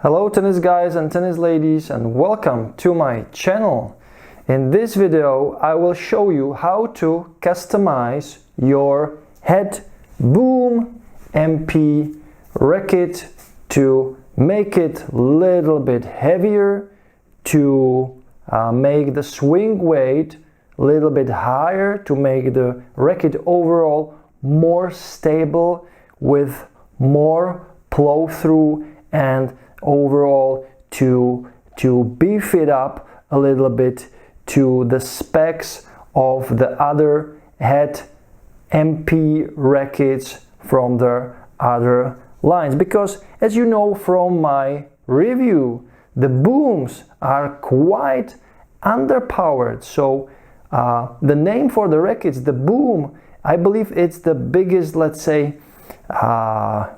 Hello tennis guys and tennis ladies, and welcome to my channel. In this video I will show you how to customize your head boom MP racket to make it a little bit heavier, to make the swing weight a little bit higher, to make the racket overall more stable with more flow through, and overall to beef it up a little bit to the specs of the other head MP rackets from the other lines. Because as you know from my review, the booms are quite underpowered. So the name for the rackets, the boom, I believe it's the biggest, let's say,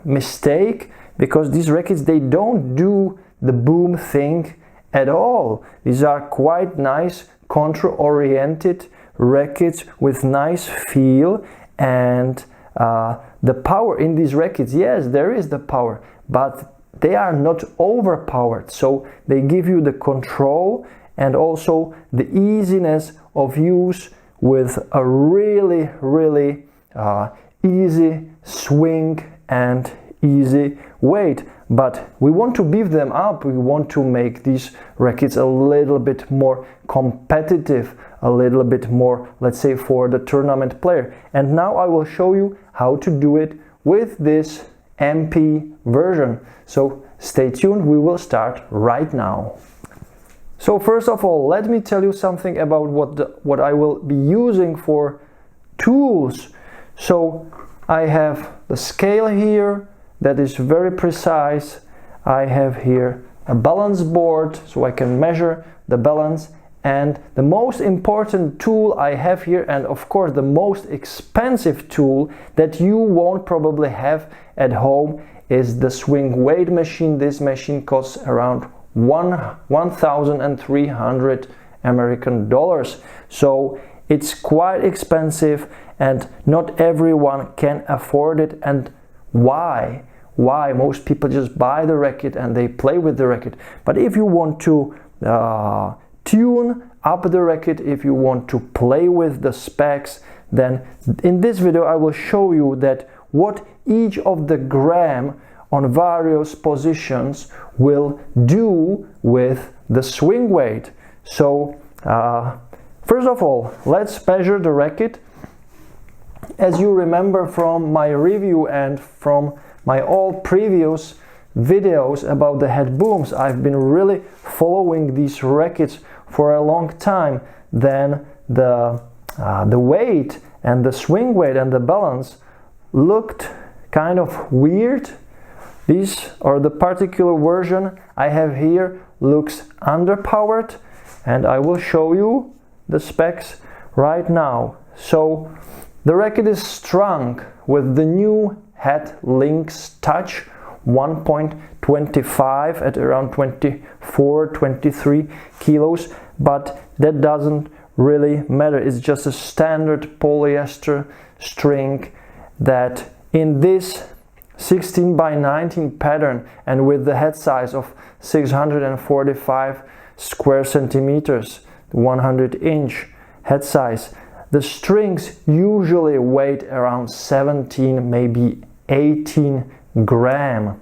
mistake, because these rackets, they don't do the boom thing at all. These are quite nice contour oriented rackets with nice feel, and the power in these rackets, yes, there is the power, but they are not overpowered, so they give you the control and also the easiness of use with a really easy swing and easy weight. But we want to beef them up, we want to make these rackets a little bit more competitive, a little bit more, let's say, for the tournament player. And now I will show you how to do it with this MP version. So stay tuned, we will start right now. So first of all, let me tell you something about what I will be using for tools. So I have the scale here that is very precise. I have here a balance board so I can measure the balance, and the most important tool I have here, and of course the most expensive tool that you won't probably have at home, is the Swingweight machine. This machine costs around $1,300 American dollars. So it's quite expensive and not everyone can afford it. And why? Most people just buy the racket and they play with the racket. But if you want to tune up the racket, if you want to play with the specs, then in this video I will show you that what each of the gram on various positions will do with the swing weight. So first of all, let's measure the racket. As you remember from my review and from my all previous videos about the head booms, I've been really following these rackets for a long time. Then the weight and the swing weight and the balance looked kind of weird. These, or the particular version I have here, looks underpowered, and I will show you the specs right now. So the racket is strung with the new head links touch 1.25 at around 24-23 kilos, but that doesn't really matter. It's just a standard polyester string that in this 16 by 19 pattern and with the head size of 645 square centimeters, 100-inch head size, the strings usually weigh around 17, maybe 18 gram.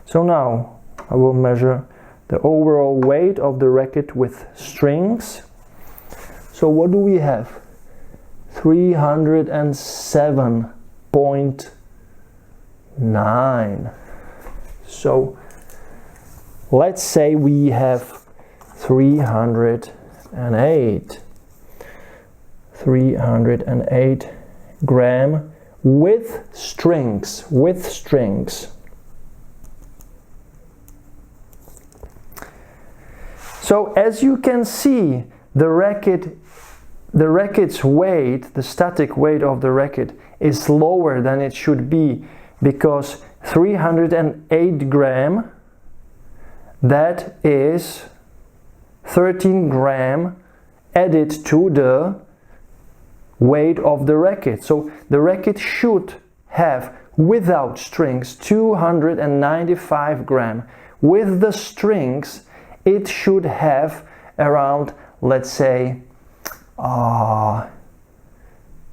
So now I will measure the overall weight of the racket with strings. So what do we have? 307.9. So let's say we have 308 gram with strings. So as you can see, the racket's weight, the static weight of the racket, is lower than it should be, because 308 gram, that is 13 gram added to the weight of the racket. So the racket should have without strings 295 gram. With the strings it should have around, let's say,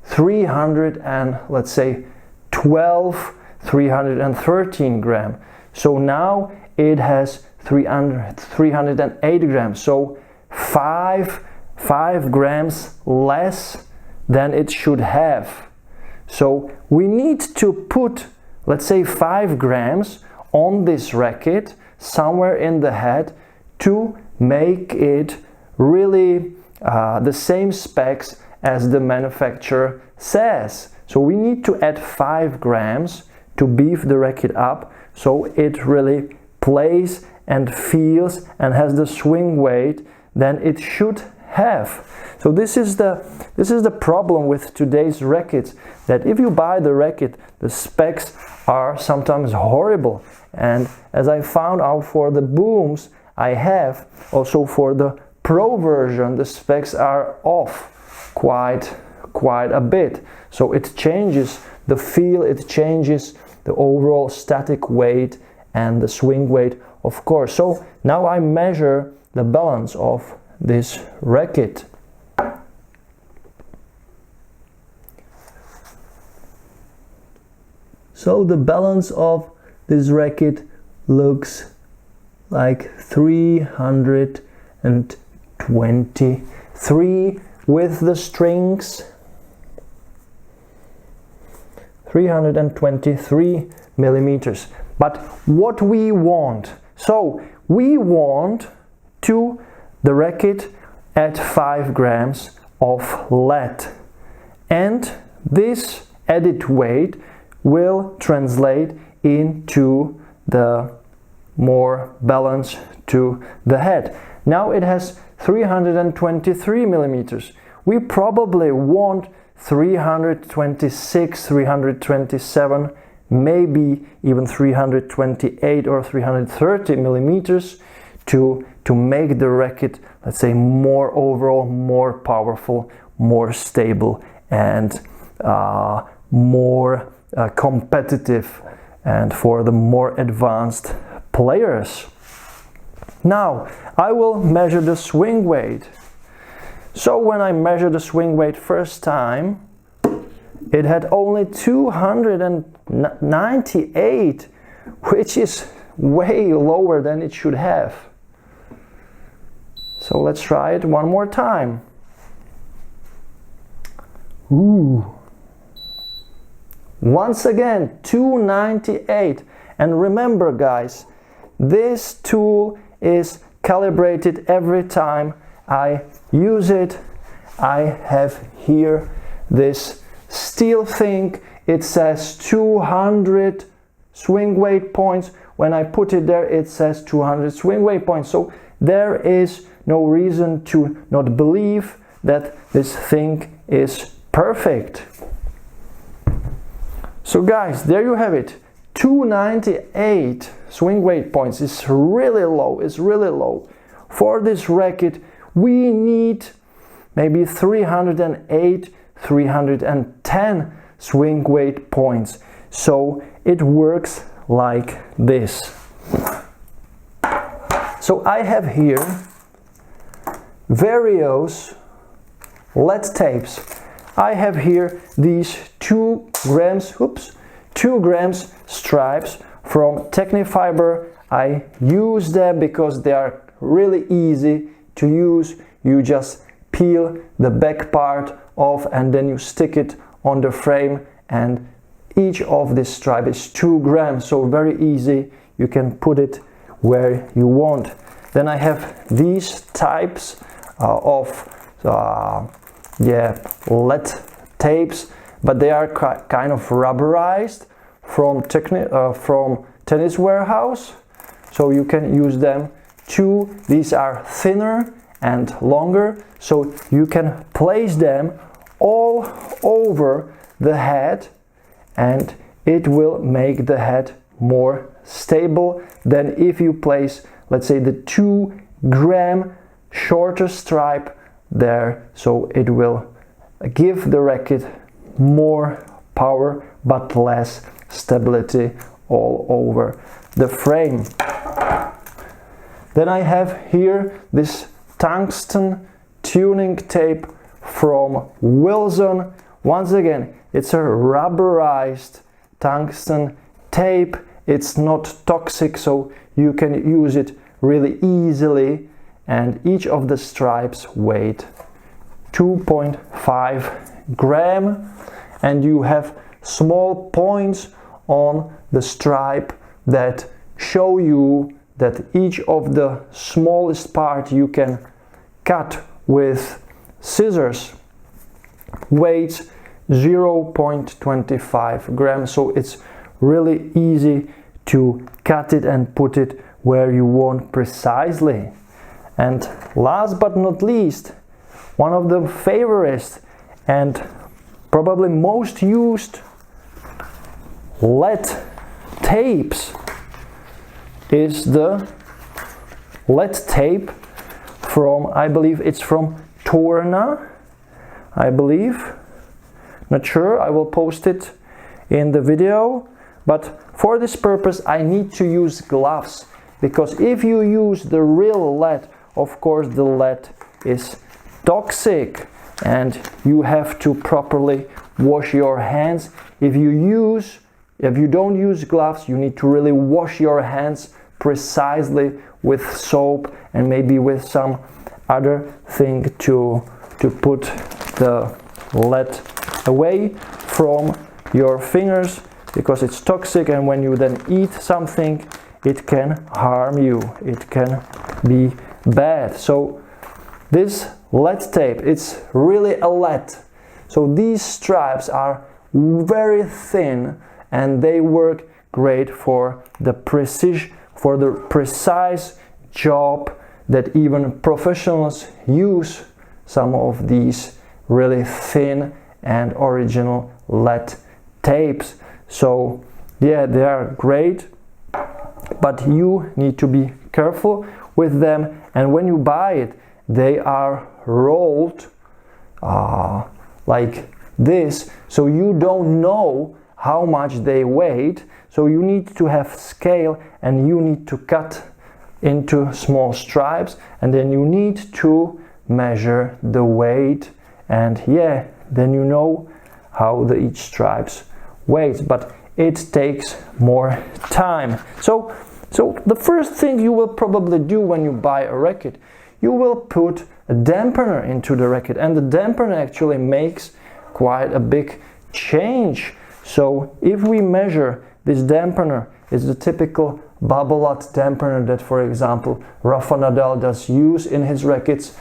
313 gram. So now it has 308 grams. So 5 grams less than it should have. So we need to put, let's say, 5 grams on this racket somewhere in the head to make it really the same specs as the manufacturer says. So we need to add 5 grams to beef the racket up so it really plays and feels and has the swing weight than it should have. So this is the problem with today's rackets, that if you buy the racket, the specs are sometimes horrible. And as I found out for the booms I have, also for the Pro version, the specs are off quite a bit. So it changes the feel, it changes the overall static weight and the swing weight, of course. So now I measure the balance of this racket. So the balance of this racket looks like 323 with the strings, 323 millimeters. But what we want, so we want the racket at 5 grams of lead, and this added weight will translate into the more balance to the head. Now it has 323 millimeters. We probably want 326, 327, maybe even 328 or 330 millimeters to make the racket, let's say, more overall, more powerful, more stable, and more competitive, and for the more advanced players. Now I will measure the swing weight. So when I measured the swing weight first time, it had only 298, which is way lower than it should have. So let's try it one more time. Ooh. Once again, 298. And remember, guys, this tool is calibrated every time I use it. I have here this steel thing. It says 200 swing weight points. When I put it there, it says 200 swing weight points. So there is no reason to not believe that this thing is perfect. So guys, there you have it. 298 swing weight points is really low. It's really low. For this racket, we need maybe 308, 310 swing weight points. So it works like this. So I have here various lead tapes. I have here these 2 grams stripes from Technifiber. I use them because they are really easy to use. You just peel the back part off and then you stick it on the frame, and each of this stripe is 2 grams, so very easy. You can put it where you want. Then I have these types of lead tapes, but they are kind of rubberized from Tennis Warehouse, so you can use them too. These are thinner and longer, so you can place them all over the head, and it will make the head more stable than if you place, let's say, the 2 gram shorter stripe there. So it will give the racket more power but less stability all over the frame. Then I have here this tungsten tuning tape from Wilson. Once again, it's a rubberized tungsten tape. It's not toxic, so you can use it really easily, and each of the stripes weight 2.5 gram, and you have small points on the stripe that show you that each of the smallest part you can cut with scissors weighs 0.25 grams, so it's really easy to cut it and put it where you want precisely. And last but not least, one of the favorites and probably most used lead tapes is the lead tape from, I believe it's from Torna, I believe, not sure, I will post it in the video, but for this purpose I need to use gloves, because if you use the real lead, of course the lead is toxic and you have to properly wash your hands. If you don't use gloves, you need to really wash your hands precisely with soap and maybe with some other thing to put the lead away from your fingers, because it's toxic, and when you then eat something it can harm you, it can be bad. So this lead tape, it's really a lead, so these stripes are very thin and they work great for the precise job that even professionals use some of these really thin and original lead tapes. So yeah, they are great, but you need to be careful with them, and when you buy it they are rolled like this, so you don't know how much they weigh, so you need to have scale and you need to cut into small stripes, and then you need to measure the weight, and yeah, then you know how each stripes weighs, but it takes more time. So the first thing you will probably do when you buy a racket, you will put a dampener into the racket, and the dampener actually makes quite a big change. So if we measure this dampener, it's the typical bubble-out dampener that, for example, Rafa Nadal does use in his rackets,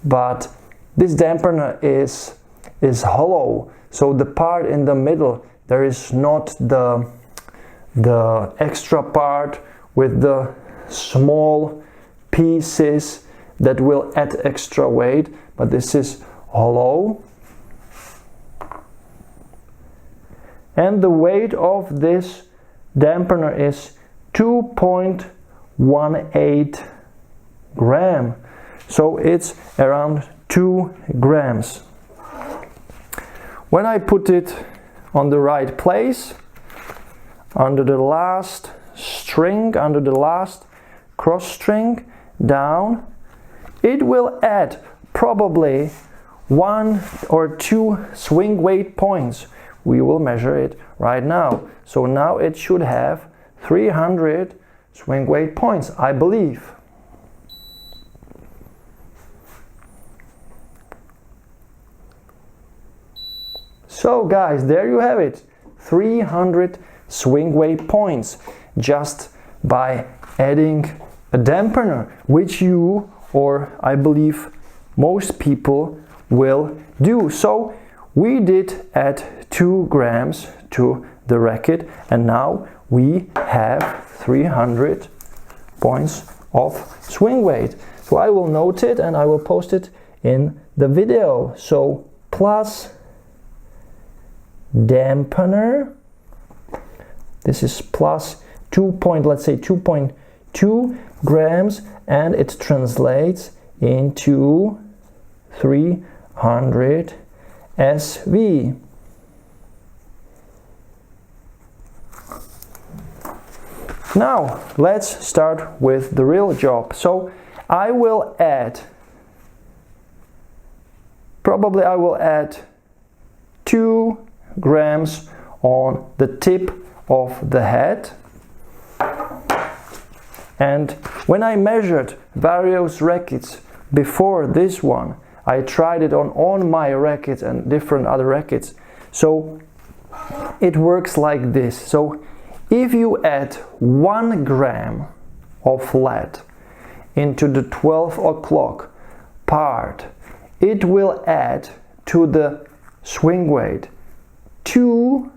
but this dampener is hollow, so the part in the middle, there is not the extra part with the small pieces that will add extra weight, but this is hollow. And the weight of this dampener is 2.18 gram, so it's around 2 grams. When I put it on the right place, under the last string, under the last cross string down, it will add probably 1 or 2 swing weight points. We will measure it right now. So now it should have 300 swing weight points, I believe. So guys, there you have it, 300 swing weight points just by adding a dampener, which you, or I believe most people, will do. So we did add 2 grams to the racket, and now we have 300 points of swing weight. So I will note it and I will post it in the video. So plus dampener, this is plus 2.2 grams, and it translates into 300 SV. Now let's start with the real job. So I will add, probably I will add 2 grams on the tip of the head. And when I measured various rackets before this one, I tried it on my racket and different other rackets. So it works like this. So if you add 1 gram of lead into the 12 o'clock part, it will add to the swing weight 2,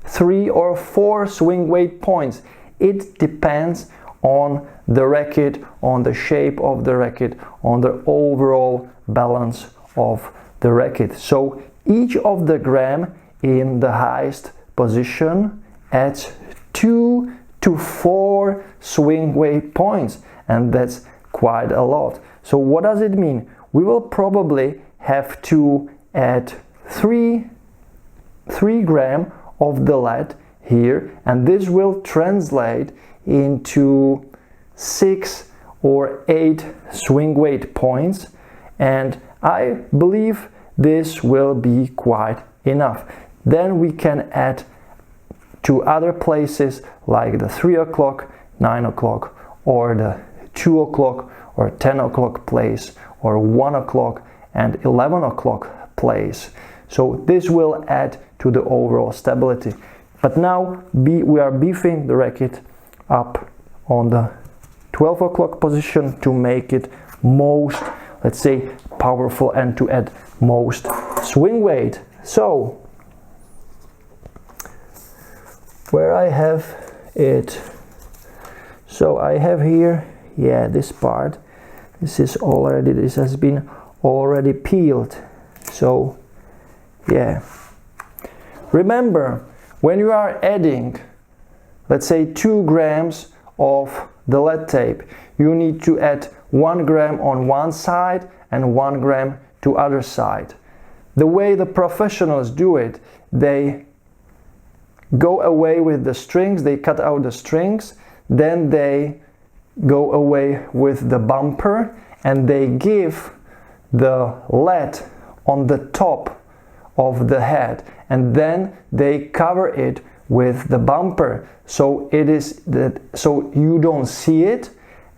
3 or 4 swing weight points. It depends on the racket, on the shape of the racket, on the overall balance of the racket. So each of the gram in the highest position adds 2 to 4 swing weight points, and that's quite a lot. So what does it mean? We will probably have to add 3 gram of the lead here, and this will translate into 6 or 8 swing weight points, and I believe this will be quite enough. Then we can add to other places like the 3 o'clock, 9 o'clock, or the 2 o'clock or 10 o'clock place, or 1 o'clock and 11 o'clock place. So this will add to the overall stability. But now we are beefing the racket up on the 12 o'clock position to make it most, let's say, powerful and to add most swing weight. So where I have it, so I have here, yeah, this part, this has been already peeled. So yeah, remember, when you are adding, let's say 2 grams of the lead tape, you need to add 1 gram on one side and 1 gram to other side. The way the professionals do it, they go away with the strings, they cut out the strings, then they go away with the bumper and they give the lead on the top of the head, and then they cover it with the bumper, so it is that, so you don't see it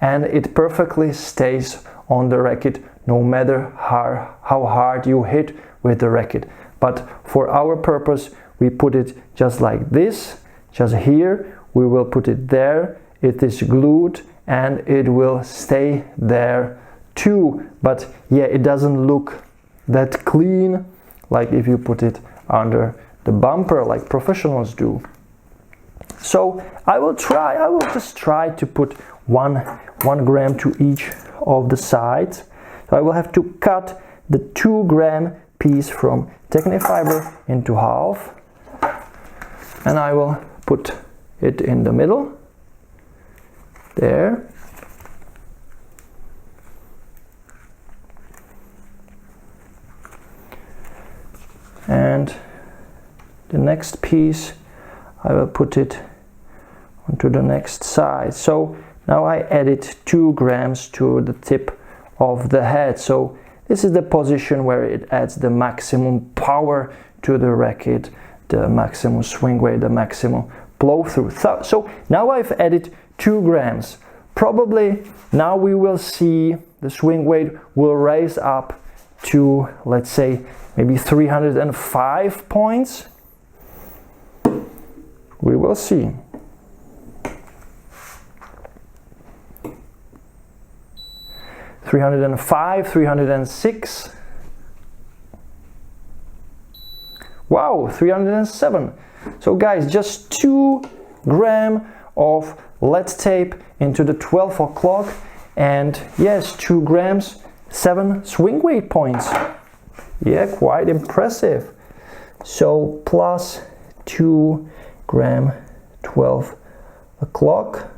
and it perfectly stays on the racket no matter how hard you hit with the racket. But for our purpose we put it just like this, just here, we will put it there, it is glued and it will stay there too. But yeah, it doesn't look that clean like if you put it under the bumper like professionals do. So I will just try to put 1 gram to each of the sides. So I will have to cut the 2 gram piece from Technifiber into half, and I will put it in the middle there. And the next piece I will put it onto the next side. So now I added 2 grams to the tip of the head. So this is the position where it adds the maximum power to the racket, the maximum swing weight, the maximum blow through. So now I've added 2 grams. Probably now we will see the swing weight will raise up to, let's say, maybe 305 points. We will see. 305, 306. Wow, 307. So guys, just 2 grams of lead tape into the 12 o'clock, and yes, 2 grams, 7 swing weight points. Yeah, quite impressive. So plus 2 gram 12 o'clock,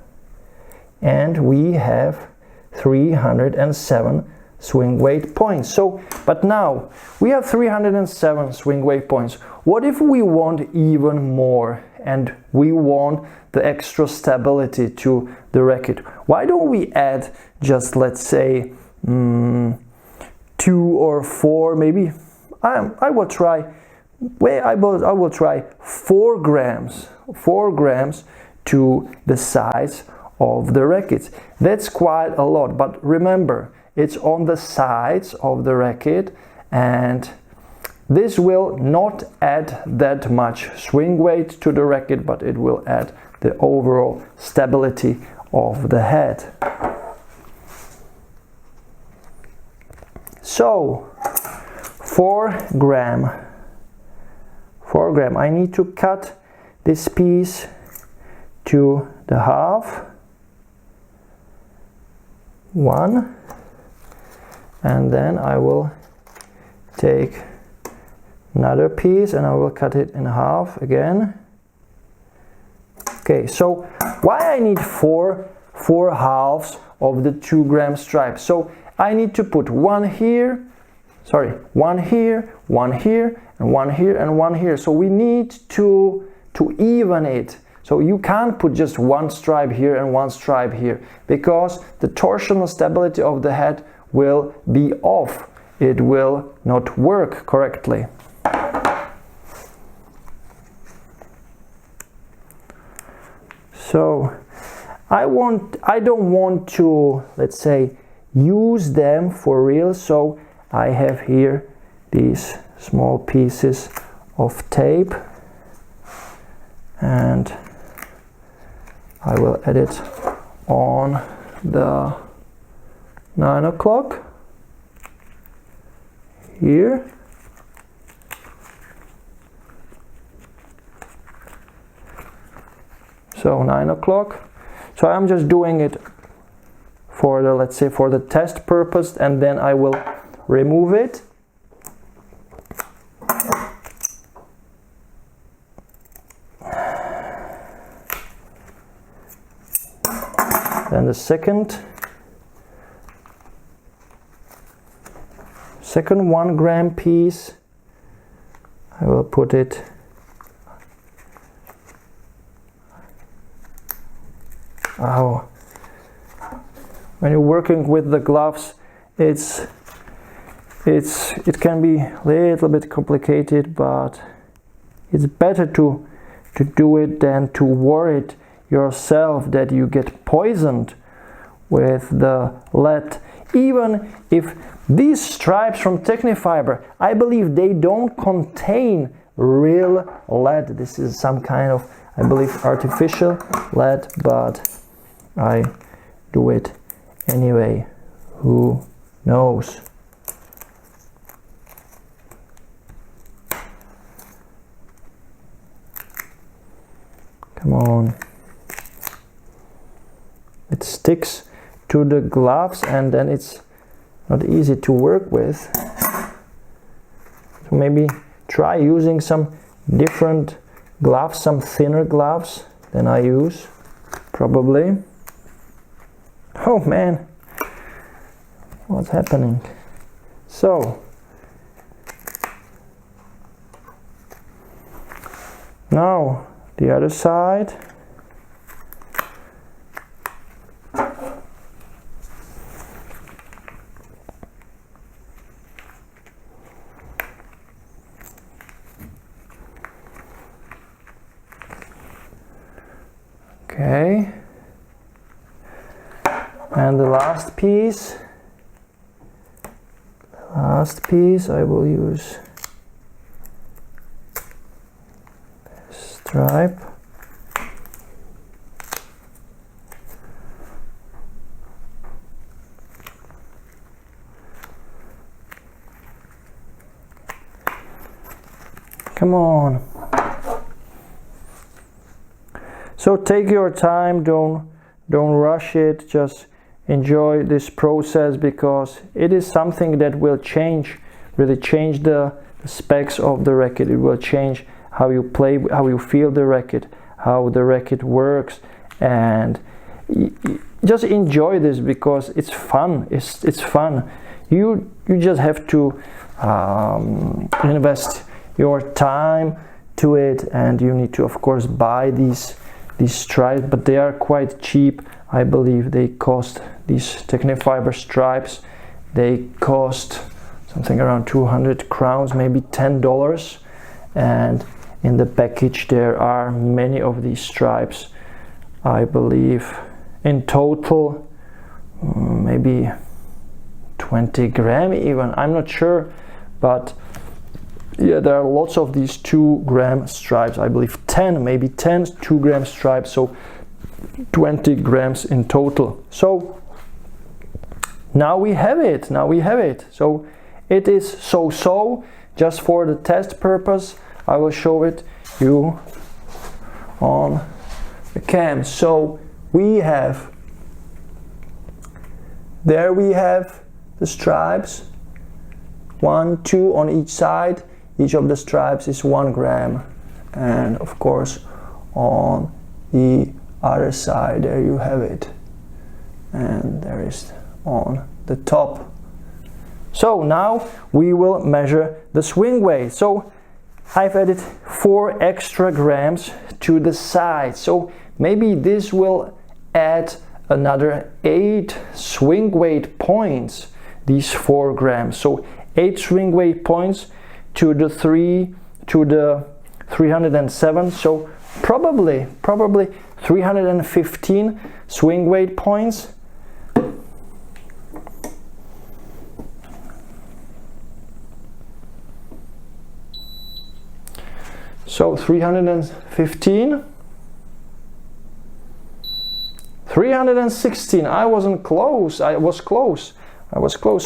and we have 307 swing weight points. So, but now we have 307 swing weight points. What if we want even more and we want the extra stability to the racket. Why don't we add just, let's say, 2 or 4, maybe? I will try 4 grams to the size of the racket. That's quite a lot, but remember, it's on the sides of the racket, and this will not add that much swing weight to the racket, but it will add the overall stability of the head. So 4 gram. I need to cut this piece to the half. 1, and then I will take another piece and I will cut it in half again. Okay, so why I need 4 halves of the 2 gram stripe? So I need to put one here, and one here, and one here. So we need to even it. So you can't put just one stripe here and one stripe here, because the torsional stability of the head will be off. It will not work correctly. So I don't want to, let's say, use them for real, so I have here these small pieces of tape, and I will add it on the 9 o'clock here. So 9 o'clock. So I'm just doing it for the, let's say, for the test purpose, and then I will remove it. Then the second 1 gram piece, I will put it when you're working with the gloves, it can be a little bit complicated, but it's better to do it than to worry yourself that you get poisoned with the lead. Even if these stripes from Technifiber, I believe they don't contain real lead. This is some kind of, I believe, artificial lead, but I do it anyway. Who knows? Come on. It sticks to the gloves and then it's not easy to work with. So maybe try using some different gloves, some thinner gloves than I use, probably. Oh man, what's happening? So now the other side. Okay, and the last piece I will use stripe. Come on. So take your time, don't rush it, just enjoy this process, because it is something that will really change the specs of the racket. It will change how you play, how you feel the racket, how the racket works, and just enjoy this because it's fun. It's fun. You just have to invest your time to it, and you need to of course buy these stripes, but they are quite cheap. I believe they cost, these Technifiber stripes, they cost something around 200 crowns, maybe $10, and in the package there are many of these stripes. I believe in total maybe 20 gram even, I'm not sure, but yeah, there are lots of these 2 gram stripes. I believe 10, maybe 10 2 gram stripes, so 20 grams in total. So now we have it, so it is so just for the test purpose. I will show it you on the cam. So we have the stripes, 1, 2 on each side. Each of the stripes is 1 gram, and of course on the other side there you have it, and there is on the top. So now we will measure the swing weight. So I've added 4 extra grams to the side, so maybe this will add another 8 swing weight points, these 4 grams. So 8 swing weight points to the 307, so probably 315 swing weight points. So 315, 316, I wasn't close, I was close.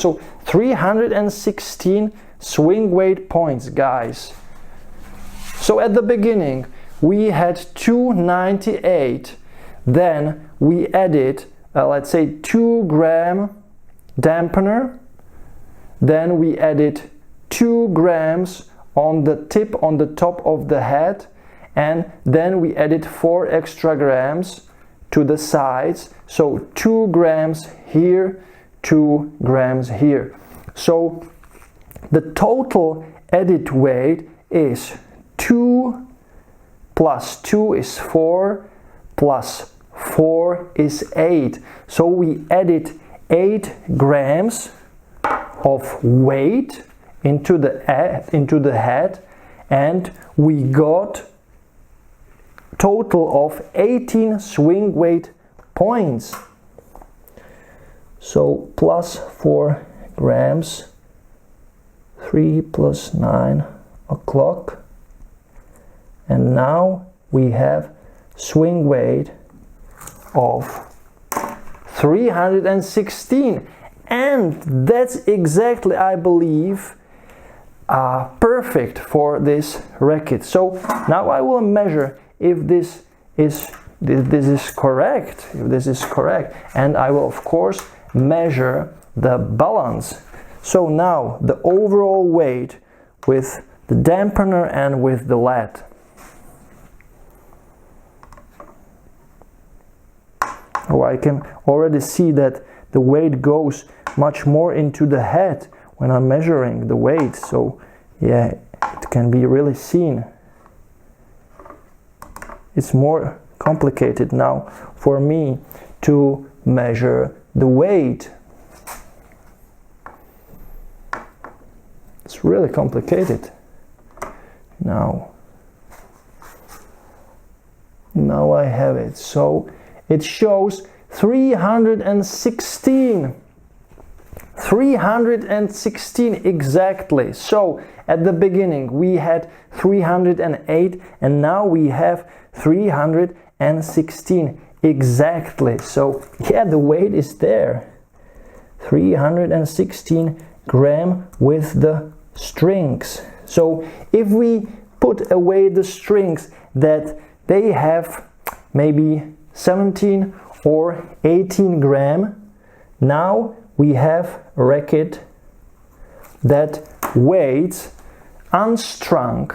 So 316 swing weight points, guys. So at the beginning we had 298, then we added let's say 2 gram dampener, then we added 2 grams on the tip, on the top of the head, and then we added 4 extra grams to the sides, so 2 grams here, 2 grams here. So the total added weight is 2 plus 2 is 4 plus 4 is 8. So we added 8 grams of weight into the head, and we got total of 18 swing weight points. So plus 4 grams, 3 plus 9 o'clock, and now we have swing weight of 316, and that's exactly, I believe, perfect for this racket. So now I will measure if this is correct, and I will of course measure the balance. So now the overall weight with the dampener and with the lead. Oh, I can already see that the weight goes much more into the head when I'm measuring the weight. So yeah, it can be really seen. It's more complicated now for me to measure the weight. It's really complicated. Now I have it. So it shows 316 exactly. So at the beginning we had 308, and now we have 316 exactly. So yeah, the weight is there. 316 gram with the strings. So if we put away the strings that they have maybe 17 or 18 gram, now we have a racket that weighs unstrung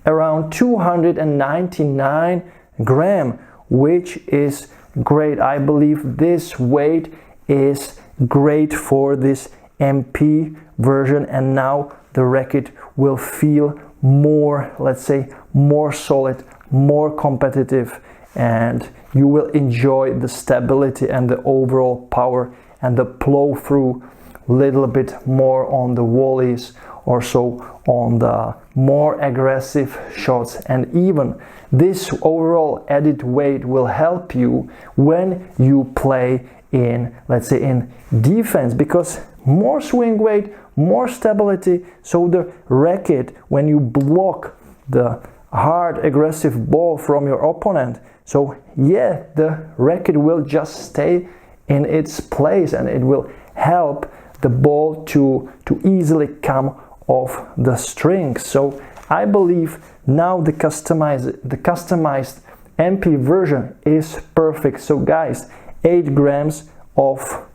around 299 gram, which is great. I believe this weight is great for this MP version, and now the racket will feel more, let's say, more solid, more competitive, and you will enjoy the stability and the overall power and the flow through a little bit more on the volleys, or so on the more aggressive shots. And even this overall added weight will help you when you play in, let's say, in defense, because more swing weight, more stability, so the racket, when you block the hard aggressive ball from your opponent, so yeah, the racket will just stay in its place and it will help the ball to easily come off the string. So I believe now the customized MP version is perfect. So guys, 8 grams of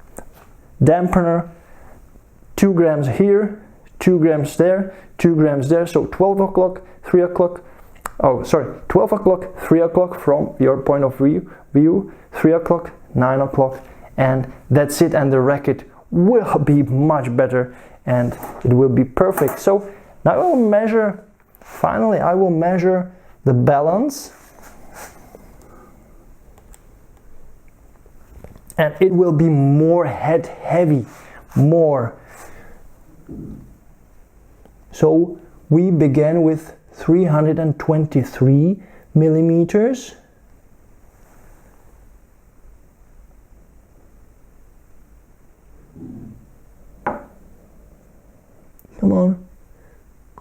dampener, 2 grams here, 2 grams there, 2 grams there, so 12 o'clock, 3 o'clock, 12 o'clock, 3 o'clock from your point of view, 3 o'clock, 9 o'clock, and that's it, and the racket will be much better and it will be perfect. So now I will measure, finally I will measure the balance, and it will be more head heavy, more. So we began with 323 millimeters. Come on,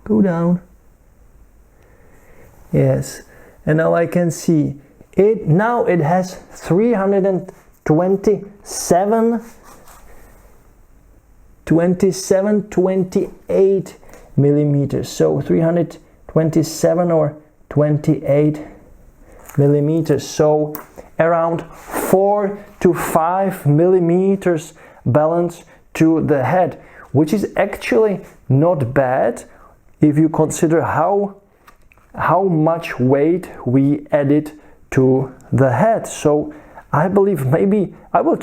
go down. Yes, and now I can see it. Now it has 28 millimeters. So 327 or 28 millimeters. So around 4 to 5 millimeters balance to the head, which is actually not bad if you consider how much weight we added to the head. So I believe maybe I will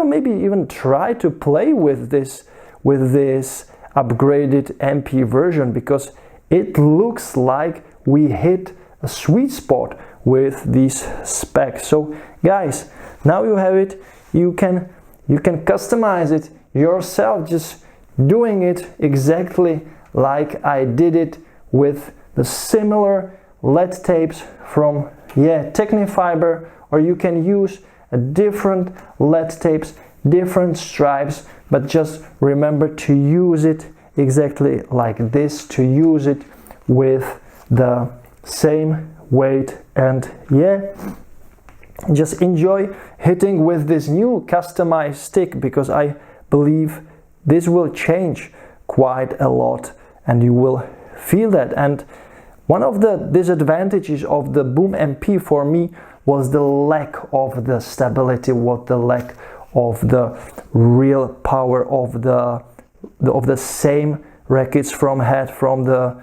maybe even try to play with this upgraded MP version, because it looks like we hit a sweet spot with these specs. So guys, now you have it. You can customize it yourself, just doing it exactly like I did it with the similar lead tapes from Technifiber, or you can use a different lead tapes, different stripes, but just remember to use it exactly like this, to use it with the same weight, and just enjoy hitting with this new customized stick, because I believe this will change quite a lot and you will feel that. And one of the disadvantages of the Boom MP for me was the lack of the stability, the lack of the real power of the same rackets from the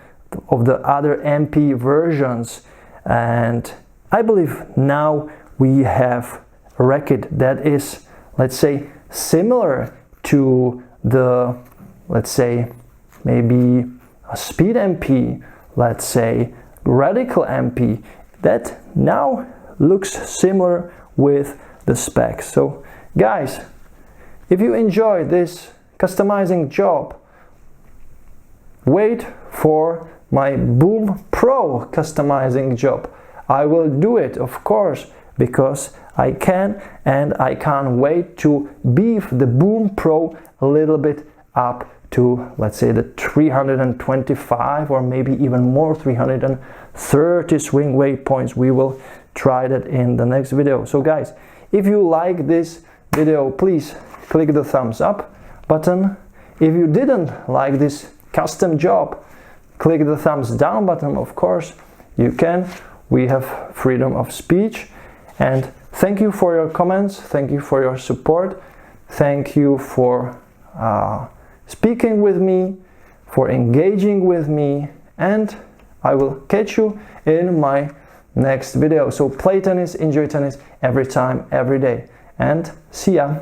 other MP versions. And I believe now we have a racket that is, let's say, similar to the, let's say, maybe a Speed MP, let's say Radical MP, that now looks similar with the specs. So guys, if you enjoy this customizing job, wait for my Boom Pro customizing job. I will do it, of course, because I can, and I can't wait to beef the Boom Pro a little bit up to, let's say, the 325 or maybe even more, 330 swing weight points. We will try that in the next video. So guys, if you like this video, please click the thumbs up button. If you didn't like this custom job, click the thumbs down button. Of course you can, we have freedom of speech. And thank you for your comments, thank you for your support, thank you for speaking with me, for engaging with me, and I will catch you in my next video. So play tennis, enjoy tennis every time, every day, and see ya!